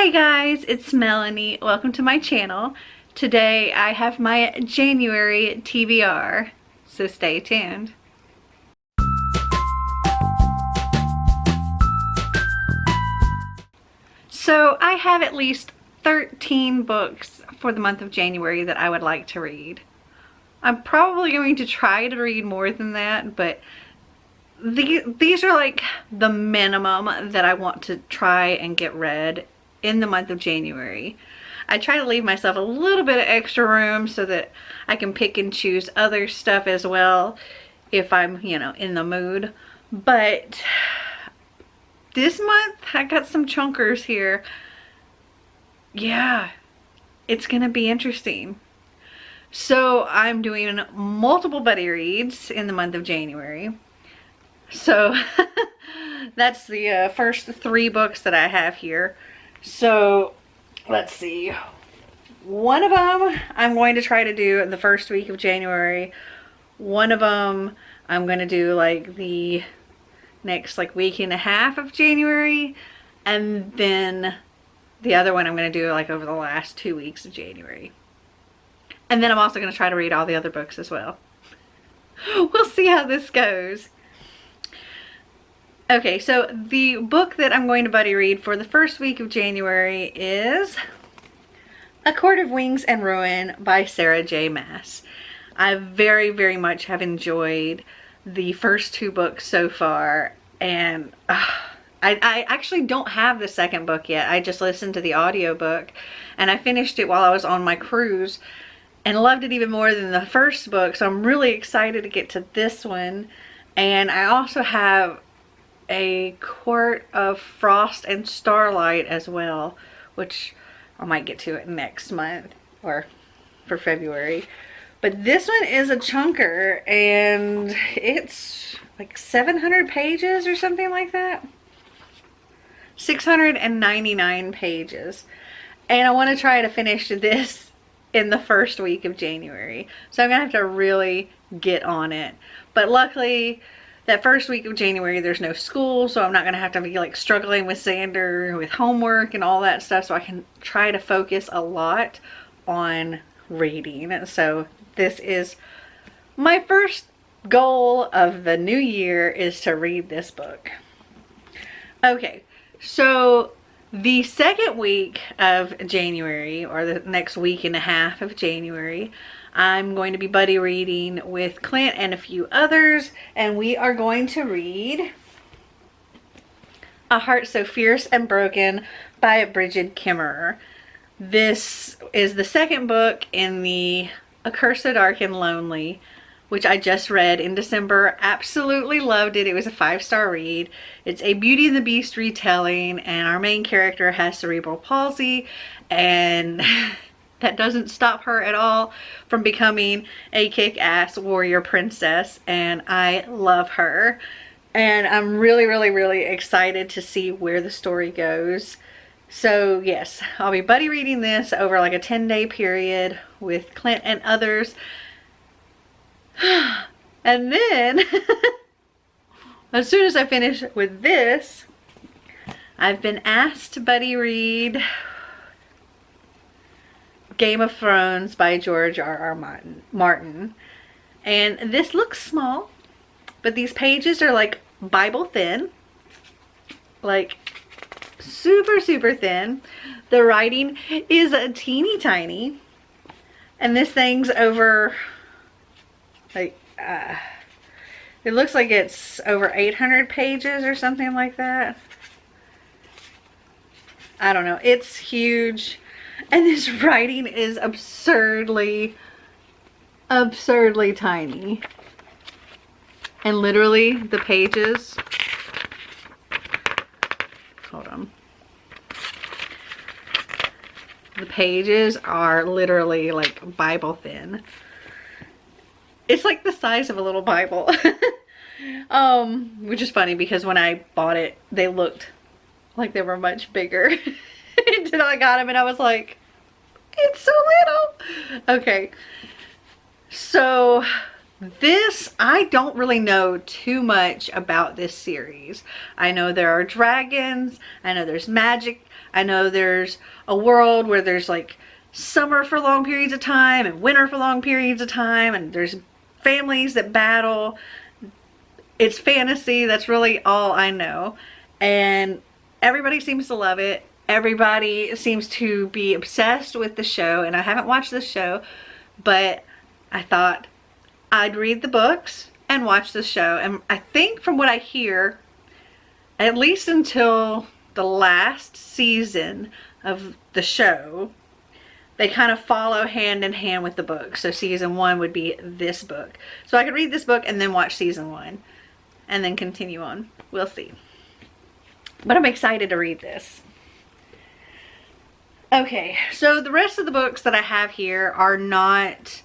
Hey guys, it's Melanie. Welcome to my channel. Today I have my January TBR, so stay tuned. So I have at least 13 books for the month of January that I would like to read. I'm probably going to try to read more than that, but these are like the minimum that I want to try and get read in the month of January. I try to leave myself a little bit of extra room so that I can pick and choose other stuff as well if I'm, in the mood. But this month I got some chunkers here. Yeah, it's gonna be interesting. So I'm doing multiple buddy reads in the month of January. So that's the first 3 books that I have here. So let's see. One of them I'm going to try to do in the first week of January. One of them I'm going to do like the next week and a half of January. And then the other one I'm going to do like over the last 2 weeks of January. And then I'm also going to try to read all the other books as well. We'll see how this goes. Okay, so the book that I'm going to buddy read for the first week of January is A Court of Wings and Ruin by Sarah J. Maas. I very, very much have enjoyed the first 2 books so far, and I actually don't have the second book yet. I just listened to the audiobook, and I finished it while I was on my cruise and loved it even more than the first book, so I'm really excited to get to this one. And I also have A Court of Frost and Starlight as well, which I might get to it next month or for February. But this one is a chunker, and it's like 700 pages or something like that. 699 pages. And I want to try to finish this in the first week of January. So I'm going to have to really get on it. But luckily, that first week of January, there's no school, so I'm not going to have to be like struggling with Xander, with homework and all that stuff, so I can try to focus a lot on reading. So this is my first goal of the new year, is to read this book. Okay, so the second week of January, or the next week and a half of January, I'm going to be buddy reading with Clint and a few others, and we are going to read A Heart So Fierce and Broken by Brigid Kimmerer. This is the second book in the A Curse So Dark and Lonely, which I just read in December. Absolutely loved it. It was a 5-star read. It's a Beauty and the Beast retelling, and our main character has cerebral palsy, and that doesn't stop her at all from becoming a kick-ass warrior princess, and I love her. And I'm really, really, really excited to see where the story goes. So yes, I'll be buddy reading this over like a 10-day period with Clint and others. And then, as soon as I finish with this, I've been asked to buddy read Game of Thrones by George R.R. Martin. And this looks small, but these pages are like Bible thin. Like super, super thin. The writing is a teeny tiny. And this thing's over, like, it looks like it's over 800 pages or something like that. I don't know. It's huge. And this writing is absurdly, absurdly tiny. And literally the pages, hold on. The pages are literally like Bible thin. It's like the size of a little Bible. Which is funny because when I bought it, they looked like they were much bigger. Until I got them and I was like, it's so little. Okay. So this, I don't really know too much about this series. I know there are dragons. I know there's magic. I know there's a world where there's like summer for long periods of time and winter for long periods of time, and there's families that battle. It's fantasy. That's really all I know. And everybody seems to love it. Everybody seems to be obsessed with the show, and I haven't watched this show, but I thought I'd read the books and watch the show. And I think from what I hear, at least until the last season of the show, they kind of follow hand in hand with the book. So season 1 would be this book. So I could read this book and then watch season 1 and then continue on. We'll see. But I'm excited to read this. Okay, so the rest of the books that I have here are not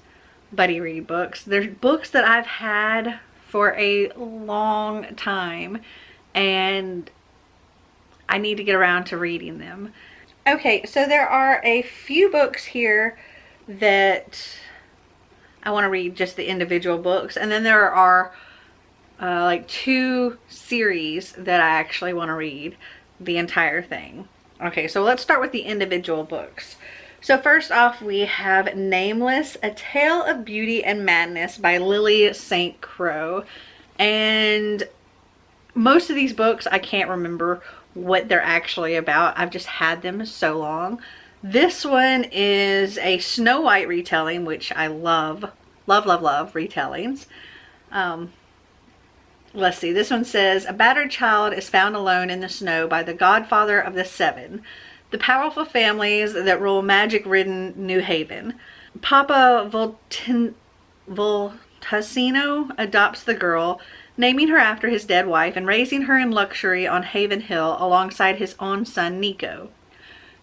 buddy read books. They're books that I've had for a long time, and I need to get around to reading them. Okay, so there are a few books here that I want to read, just the individual books, and then there are like 2 series that I actually want to read the entire thing. Okay, so let's start with the individual books. So first off, we have Nameless, A Tale of Beauty and Madness by Lily St. Croix. And most of these books, I can't remember what they're actually about. I've just had them so long. This one is a Snow White retelling, which I love. Love, love, love retellings. Let's see, this one says, a battered child is found alone in the snow by the godfather of the 7, the powerful families that rule magic-ridden New Haven. Papa Voltasino adopts the girl, naming her after his dead wife and raising her in luxury on Haven Hill alongside his own son Nico.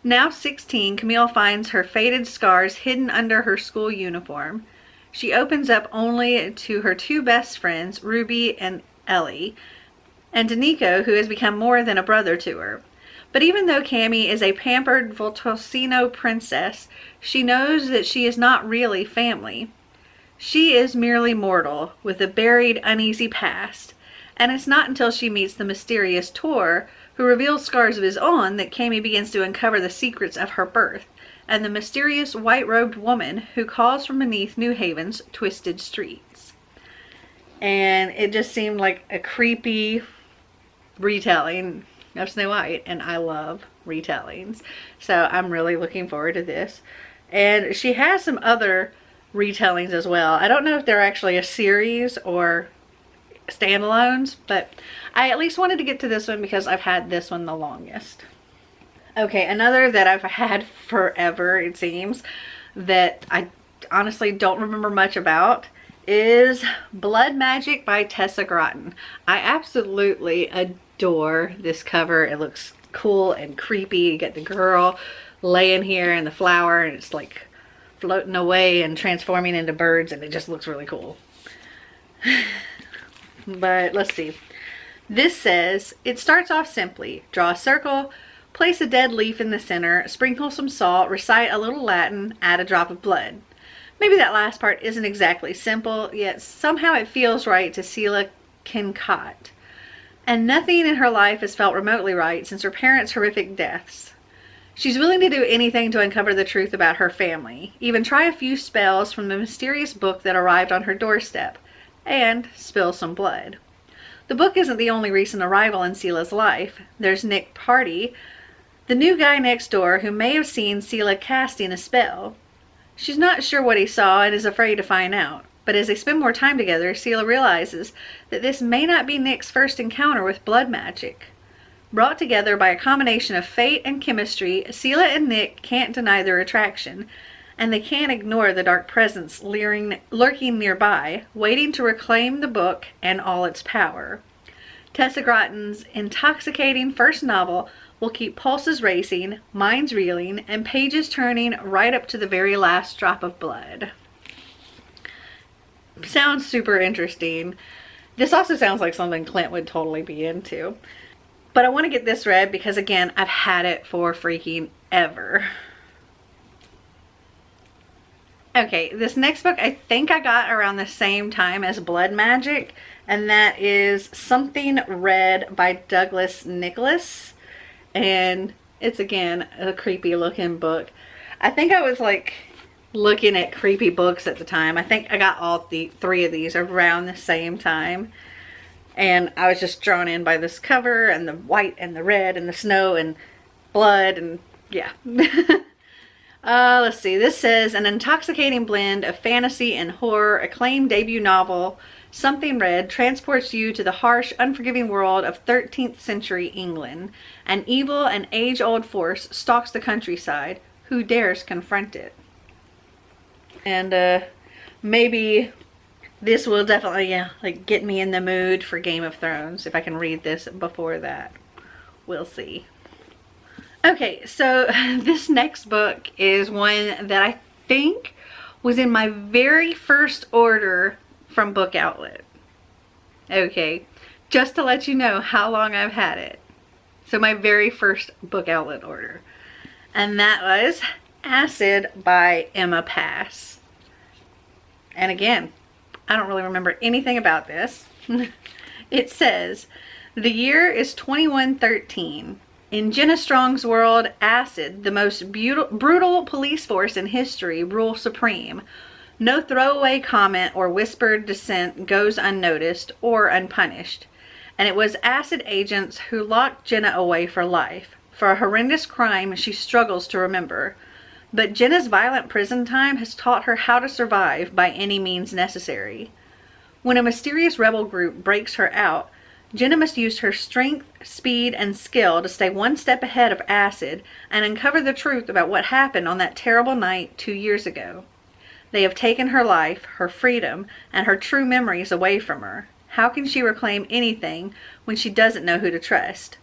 Now 16, Camille finds her faded scars hidden under her school uniform. She opens up only to her 2 best friends, Ruby and Ellie, and to Nico, who has become more than a brother to her. But even though Cammy is a pampered Voltasino princess, she knows that she is not really family. She is merely mortal, with a buried, uneasy past, and it's not until she meets the mysterious Tor, who reveals scars of his own, that Cammy begins to uncover the secrets of her birth, and the mysterious white-robed woman who calls from beneath New Haven's twisted streets. And it just seemed like a creepy retelling of Snow White, and I love retellings. So I'm really looking forward to this. And she has some other retellings as well. I don't know if they're actually a series or standalones, but I at least wanted to get to this one because I've had this one the longest. Okay, another that I've had forever, it seems, that I honestly don't remember much about is Blood Magic by Tessa Groton. I absolutely adore this cover. It looks cool and creepy. You get the girl laying here in the flower and it's like floating away and transforming into birds, and it just looks really cool. But let's see. This says, it starts off simply. Draw a circle, place a dead leaf in the center, sprinkle some salt, recite a little Latin, add a drop of blood. Maybe that last part isn't exactly simple, yet somehow it feels right to Selah Kincaid. And nothing in her life has felt remotely right since her parents' horrific deaths. She's willing to do anything to uncover the truth about her family, even try a few spells from the mysterious book that arrived on her doorstep, and spill some blood. The book isn't the only recent arrival in Selah's life. There's Nick Party, the new guy next door who may have seen Selah casting a spell. She's not sure what he saw and is afraid to find out, but as they spend more time together, Selah realizes that this may not be Nick's first encounter with blood magic. Brought together by a combination of fate and chemistry, Selah and Nick can't deny their attraction, and they can't ignore the dark presence lurking nearby, waiting to reclaim the book and all its power. Tessa Groton's intoxicating first novel will keep pulses racing, minds reeling, and pages turning right up to the very last drop of blood. Sounds super interesting. This also sounds like something Clint would totally be into. But I want to get this read because, again, I've had it for freaking ever. Okay, this next book I think I got around the same time as Blood Magic, and that is Something Red by Douglas Nicholas. And It's again a creepy looking book. I think I was like looking at creepy books at the time. I think I got all three of these around the same time. And I was just drawn in by this cover and the white and the red and the snow and blood and yeah. Let's see. This says an intoxicating blend of fantasy and horror, acclaimed debut novel, Something Red, transports you to the harsh, unforgiving world of 13th century England. An evil and age-old force stalks the countryside. Who dares confront it? And maybe this will definitely like get me in the mood for Game of Thrones if I can read this before that. We'll see. Okay, so this next book is one that I think was in my very first order from Book Outlet. Okay, just to let you know how long I've had it. So my very first Book Outlet order. And that was Acid by Emma Pass. And again, I don't really remember anything about this. It says, the year is 2113. In Jenna Strong's world, Acid, the most brutal police force in history, rule supreme. No throwaway comment or whispered dissent goes unnoticed or unpunished. And it was Acid agents who locked Jenna away for life, for a horrendous crime she struggles to remember. But Jenna's violent prison time has taught her how to survive by any means necessary. When a mysterious rebel group breaks her out, Jenna must use her strength, speed, and skill to stay one step ahead of Acid and uncover the truth about what happened on that terrible night 2 years ago. They have taken her life, her freedom, and her true memories away from her. How can she reclaim anything when she doesn't know who to trust?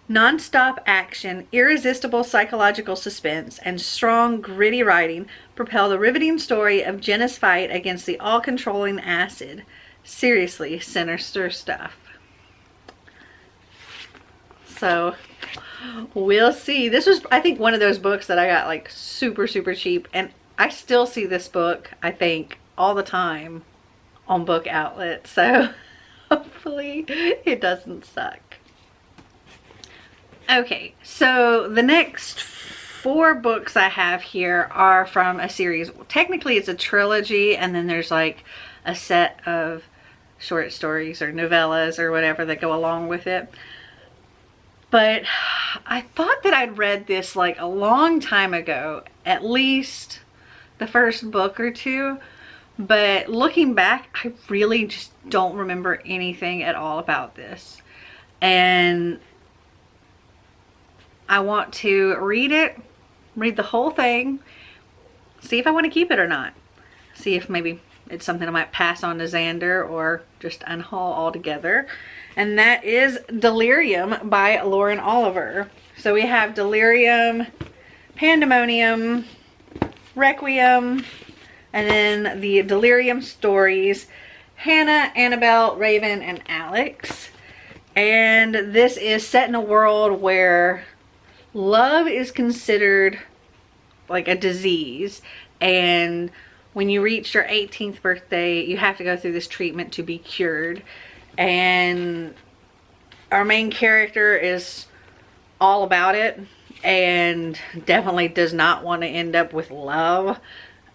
Non-stop action, irresistible psychological suspense, and strong, gritty writing propel the riveting story of Jenna's fight against the all-controlling Acid. Seriously sinister stuff. So we'll see. This was, I think, one of those books that I got like super cheap, and I still see this book, I think, all the time on Book Outlet, so hopefully it doesn't suck. Okay, so the next 4 books I have here are from a series. Technically it's a trilogy, and then there's like a set of short stories or novellas or whatever that go along with it. But I thought that I'd read this like a long time ago, at least the first book or two. But looking back, I really just don't remember anything at all about this. And I want to read it, read the whole thing, see if I want to keep it or not. See if maybe it's something I might pass on to Xander or just unhaul altogether. And that is Delirium by Lauren Oliver. So we have Delirium, Pandemonium, Requiem, and then the Delirium stories, Hannah, Annabelle, Raven, and Alex. And this is set in a world where love is considered like a disease, and when you reach your 18th birthday, you have to go through this treatment to be cured. And our main character is all about it and definitely does not want to end up with love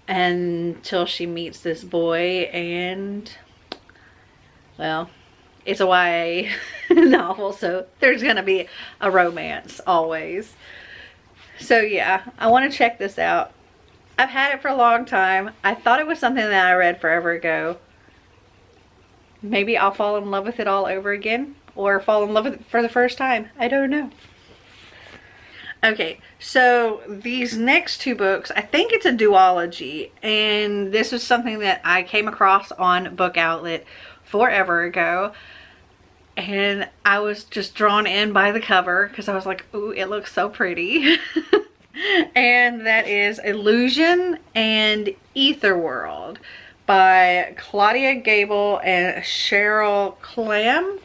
until she meets this boy. And well, it's a YA novel, so there's gonna be a romance always. So yeah, I want to check this out. I've had it for a long time. I thought it was something that I read forever ago. Maybe I'll fall in love with it all over again, or fall in love with it for the first time. I don't know. Okay, so these next 2 books, I think it's a duology, and this was something that I came across on Book Outlet forever ago, and I was just drawn in by the cover because I was like, ooh, it looks so pretty. And that is Illusion and Etherworld by Claudia Gable and Cheryl Clam.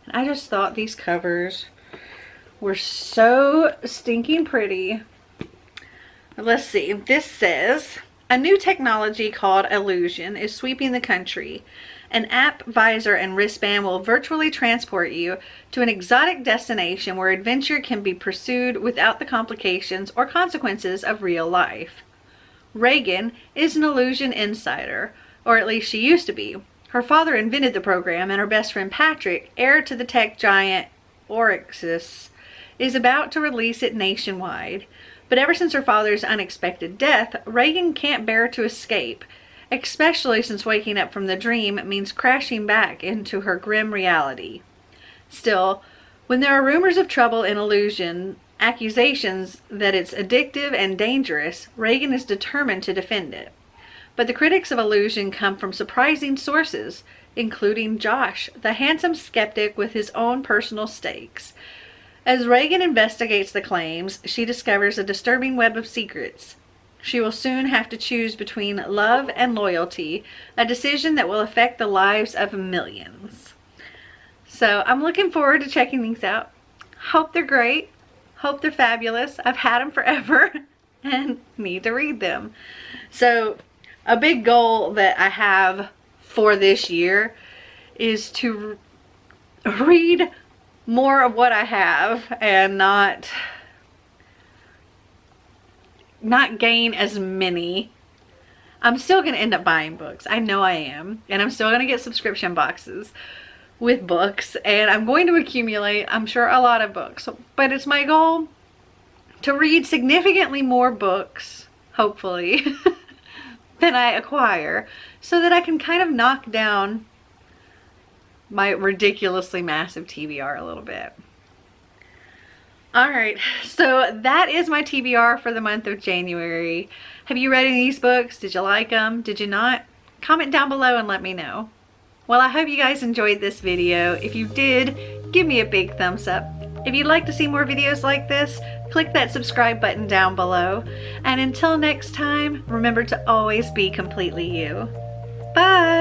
And I just thought these covers were so stinking pretty. Let's see. This says, a new technology called illusion is sweeping the country. An app, visor, and wristband will virtually transport you to an exotic destination where adventure can be pursued without the complications or consequences of real life. Reagan is an illusion insider, or at least she used to be. Her father invented the program, and her best friend Patrick, heir to the tech giant Orixis, is about to release it nationwide. But ever since her father's unexpected death, Reagan can't bear to escape, especially since waking up from the dream means crashing back into her grim reality. Still, when there are rumors of trouble in illusion, accusations that it's addictive and dangerous, Reagan is determined to defend it. But the critics of illusion come from surprising sources, including Josh, the handsome skeptic with his own personal stakes. As Reagan investigates the claims, she discovers a disturbing web of secrets. She will soon have to choose between love and loyalty, a decision that will affect the lives of millions. So I'm looking forward to checking these out. Hope they're great. Hope they're fabulous. I've had them forever and need to read them. So a big goal that I have for this year is to read more of what I have and not gain as many. I'm still going to end up buying books. I know I am. And I'm still going to get subscription boxes with books. And I'm going to accumulate, I'm sure, a lot of books. But it's my goal to read significantly more books, hopefully, than I acquire, so that I can kind of knock down my ridiculously massive TBR a little bit. Alright, so that is my TBR for the month of January. Have you read any of these books? Did you like them? Did you not? Comment down below and let me know. Well, I hope you guys enjoyed this video. If you did, give me a big thumbs up. If you'd like to see more videos like this, click that subscribe button down below. And until next time, remember to always be completely you. Bye!